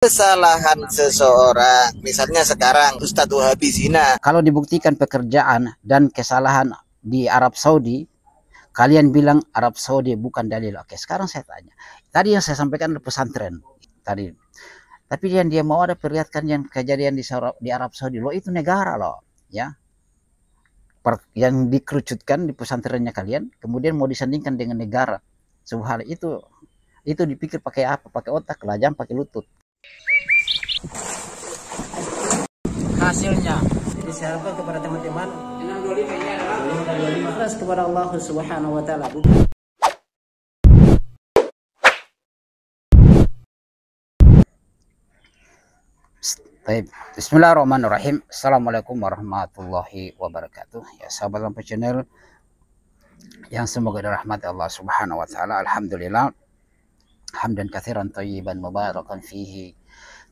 Kesalahan seseorang, misalnya sekarang Ustadz Wahabi zina. Kalau dibuktikan pekerjaan dan kesalahan di Arab Saudi, kalian bilang Arab Saudi bukan dalil. Oke, sekarang saya tanya. Tadi yang saya sampaikan adalah pesantren tadi. Tapi yang dia mau ada perlihatkan yang kejadian di Arab Saudi. Loh, itu negara loh, ya. Yang dikerucutkan di pesantrennya kalian, kemudian mau disandingkan dengan negara. Subhanallah, itu dipikir pakai apa? Pakai otak lah, jangan pakai lutut. Hasilnya diharapkan kepada teman-teman ikhlas kepada Allah Subhanahu wa taala. Bismillahirrahmanirrahim. Assalamualaikum warahmatullahi wabarakatuh. Ya, sahabat Lampu Channel yang semoga dirahmati Allah Subhanahu wa taala. Alhamdulillah, hamdan katsiran thayyiban mubarakan fihi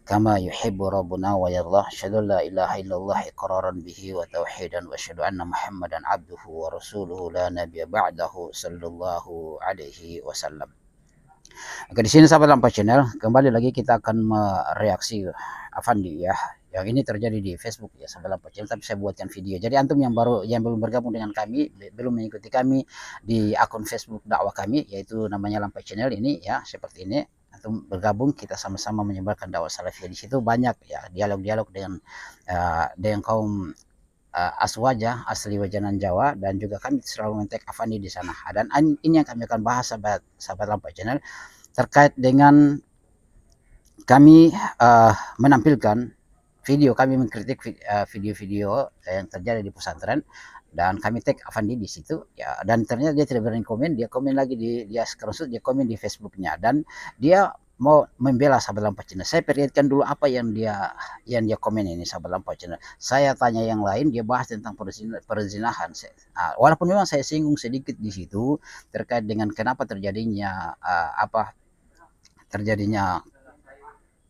kama yuhibbu rabbuna wa yardah. Asyhadu la ilaha illallah iqraran bihi wa tauhidan wa asyhadu anna Muhammadan abduhu wa rasuluhu la nabiyya ba'dahu sallallahu alaihi wasallam. Oke, di sini sahabat Lampu Channel, kembali lagi kita akan mereaksi Afandi ya. Yang ini terjadi di Facebook ya sahabat Lampu Channel, tapi saya buatkan video. Jadi antum yang belum bergabung dengan kami, belum mengikuti kami di akun Facebook dakwah kami yaitu namanya Lampu Channel ini ya, seperti ini. Antum bergabung, kita sama-sama menyebarkan dakwah salafiyah. Di situ banyak ya dialog-dialog dengan kaum Aswaja asli Wajanan Jawa, dan juga kami selalu men-tag Afandi di sana. Dan ini yang kami akan bahas sahabat Lampu Channel terkait dengan kami menampilkan video, kami mengkritik video-video yang terjadi di pesantren, dan kami tag Afandi di situ ya. Dan ternyata dia tidak berani komen, dia komen lagi dia screenshot, dia komen di Facebooknya, dan dia mau membela sahabat Lampu Channel. Saya perlihatkan dulu apa yang dia komen ini sahabat Lampu Channel. Saya tanya yang lain, dia bahas tentang perzinahan. Walaupun memang saya singgung sedikit di situ terkait dengan kenapa terjadinya terjadinya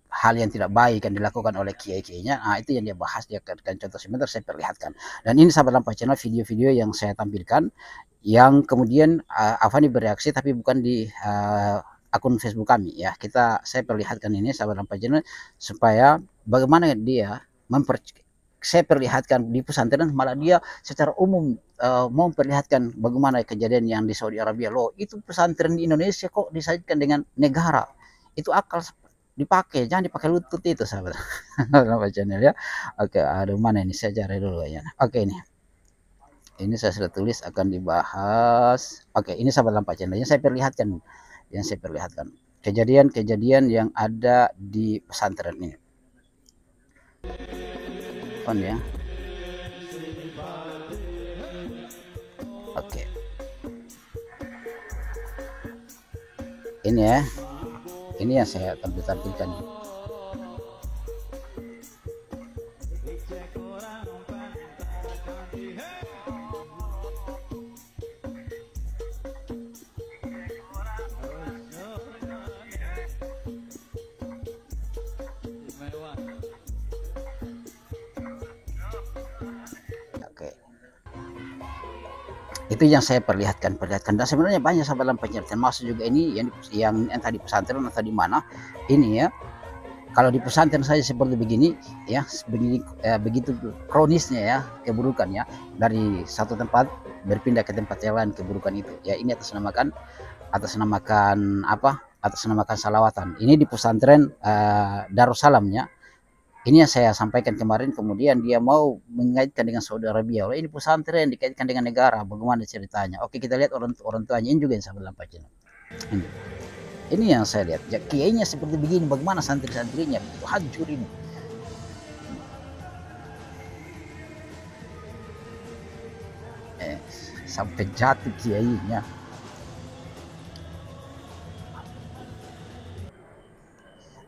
hal yang tidak baik yang dilakukan oleh kiai-kiainya. Itu yang dia bahas, dia akan contoh sebentar saya perlihatkan. Dan ini sahabat Lampu Channel video-video yang saya tampilkan yang kemudian Afandi bereaksi, tapi bukan di akun Facebook kami ya. Saya perlihatkan ini sahabat Lampu Channel supaya bagaimana dia saya perlihatkan di pesantren, malah dia secara umum mau memperlihatkan bagaimana kejadian yang di Saudi Arabia. Loh, itu pesantren di Indonesia kok disajikan dengan negara. Itu akal dipakai, jangan dipakai lutut itu sahabat Lampu Channel ya. Oke, aduh mana ini, saya cari dulu ya. Oke, ini saya sudah tulis akan dibahas. Oke, ini sahabat Lampu Channel yang saya perlihatkan kejadian-kejadian yang ada di pesantren ini. Fun ya. Oke. Ini ya. Ini yang saya tampilkan. Oke. Itu yang saya perlihatkan. Dan sebenarnya banyak sahabat Lampu Channel, termasuk juga ini yang tadi pesantren atau di mana ini ya. Kalau di pesantren saya seperti begini ya, begitu kronisnya ya keburukan ya, dari satu tempat berpindah ke tempat yang lain keburukan itu ya. Ini atas namakan salawatan. Ini di pesantren Darussalam ya. Ini yang saya sampaikan kemarin, kemudian dia mau mengaitkan dengan Saudi Arabia. Oh, ini pesantren dikaitkan dengan negara, bagaimana ceritanya? Oke, kita lihat orang tuanya. Ini juga yang sahabat Lampu Channel. Ini yang saya lihat. Ya, kiainya seperti begini, bagaimana santri-santrinya begitu hancur ini. Sampai jatuh kiainya.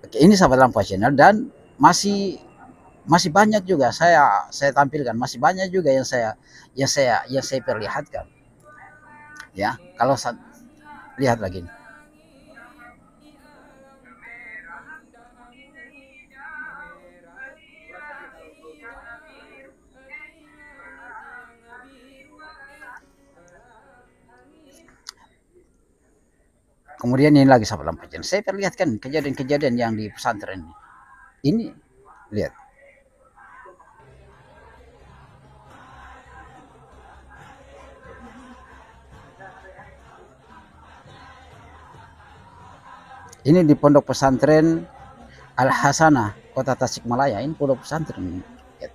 Oke, ini sahabat Lampu Channel, dan masih banyak juga saya tampilkan, masih banyak juga yang saya perlihatkan ya. Kalau lihat lagi nih. Kemudian ini lagi sahabat Lampu Channel, saya perlihatkan kejadian-kejadian yang di pesantren ini. Ini lihat. Ini di pondok pesantren Al Hasanah, Kota Tasikmalaya. Ini pondok pesantren. Lihat.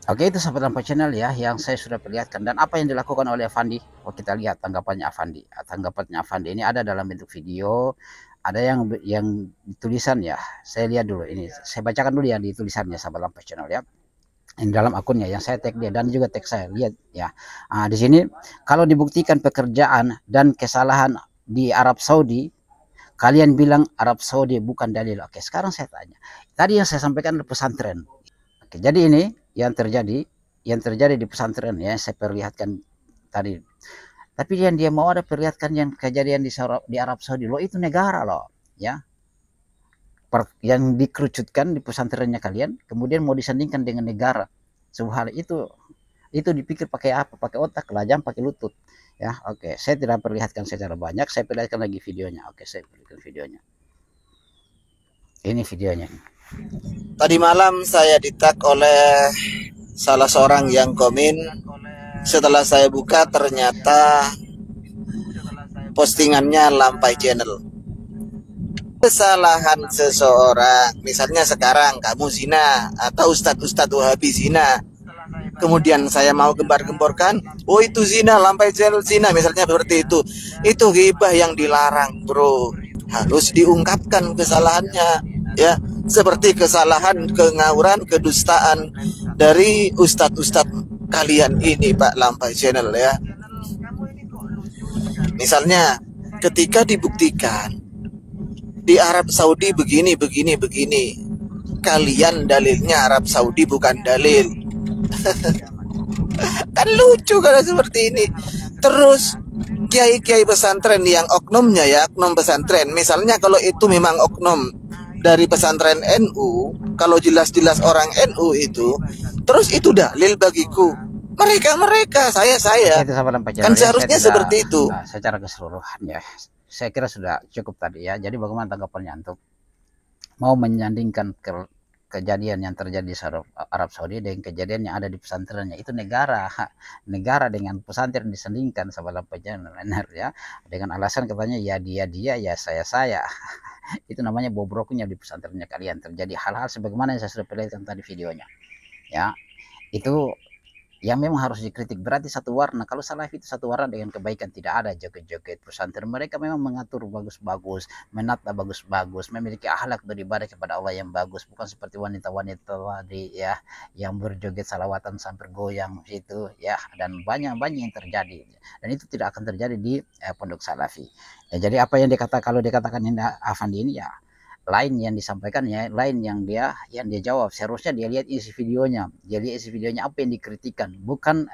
Oke, itu sahabat Lampa Channel ya yang saya sudah perlihatkan, dan apa yang dilakukan oleh Avandi. Oh, kita lihat tanggapannya Avandi. Tanggapannya Avandi ini ada dalam bentuk video, ada yang tulisan ya. Saya lihat dulu ini. Saya bacakan dulu yang di tulisannya sahabat Lampa Channel ya. Ini dalam akunnya yang saya tag dia dan juga tag saya, lihat ya. Di sini kalau dibuktikan pekerjaan dan kesalahan di Arab Saudi, kalian bilang Arab Saudi bukan dalil. Oke, sekarang saya tanya. Tadi yang saya sampaikan adalah pesantren. Oke, jadi ini yang terjadi di pesantren ya, saya perlihatkan tadi. Tapi yang dia mau ada perlihatkan yang kejadian di Arab Saudi. Loh, itu negara loh ya. Yang dikerucutkan di pesantrennya kalian, kemudian mau disandingkan dengan negara. Subhanallah, itu dipikir pakai apa? Pakai otak lah, jangan pakai lutut ya. Oke, saya tidak perlihatkan secara banyak, saya perlihatkan lagi videonya. Oke, saya perlihatkan videonya. Ini videonya. Tadi malam saya ditag oleh salah seorang yang komen. Setelah saya buka, ternyata postingannya Lampai Channel. Kesalahan seseorang, misalnya sekarang kamu zina atau ustadz Wahabi zina, kemudian saya mau gembar-gemborkan, oh itu zina, Lampai Channel zina, misalnya seperti itu ghibah yang dilarang, bro. Harus diungkapkan kesalahannya ya, seperti kesalahan, kengawuran, kedustaan dari ustadz kalian ini, Pak Lampai Channel ya. Misalnya ketika dibuktikan di Arab Saudi begini, kalian dalilnya Arab Saudi bukan dalil. Kan lucu kalau seperti ini. Terus kiai-kiai pesantren yang oknumnya ya, oknum pesantren, misalnya kalau itu memang oknum dari pesantren NU, kalau jelas-jelas orang NU itu, terus itu dalil bagiku. Mereka, saya kan seharusnya seperti itu. Secara keseluruhan ya, saya kira sudah cukup tadi ya. Jadi bagaimana tanggapannya untuk mau menyandingkan kejadian yang terjadi di Arab Saudi dengan kejadian yang ada di pesantrennya? Itu negara dengan pesantren disandingkan sama benar ya, dengan alasan katanya ya dia ya saya. Itu namanya bobroknya di pesantrennya kalian. Terjadi hal-hal sebagaimana yang saya sudah perlihatkan tadi videonya ya. Itu yang memang harus dikritik. Berarti satu warna. Kalau Salafi itu satu warna dengan kebaikan, tidak ada joget-joget. Pesantren mereka memang mengatur bagus-bagus, menata bagus-bagus, memiliki akhlak beribadah kepada Allah yang bagus, bukan seperti wanita-wanita tadi ya, yang berjoget salawatan sampai goyang itu ya, dan banyak yang terjadi, dan itu tidak akan terjadi di pondok Salafi ya. Jadi apa yang kalau dikatakan ini Avandi ini ya, lain yang disampaikan ya, lain yang dia jawab. Seharusnya dia lihat isi videonya, apa yang dikritikkan, bukan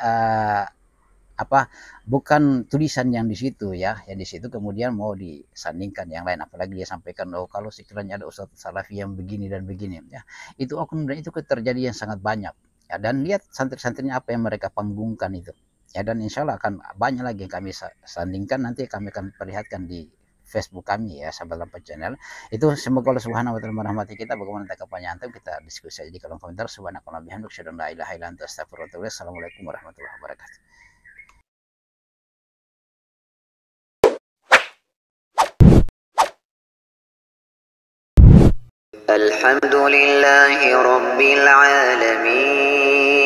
bukan tulisan yang di situ ya, yang di situ kemudian mau disandingkan yang lain. Apalagi dia sampaikan, oh kalau sekiranya ada ustadz Salafi yang begini dan begini ya, itu oknum, dan itu terjadi yang sangat banyak ya. Dan lihat santri-santrinya apa yang mereka panggungkan itu ya, dan insya Allah akan banyak lagi yang kami sandingkan, nanti kami akan perlihatkan di Facebook kami ya, sahabat Lampai Channel. Itu semoga Allah Subhanahu wa taala merahmati kita. Bagaimana tanggapannya antum, kita diskusi aja di kolom komentar. Subhanakallahumma bihamdika asyhadu an la ilaha illa anta astaghfiruka wa atubu ilaik. Assalamualaikum warahmatullahi wabarakatuh. Alhamdulillahi rabbil alamin.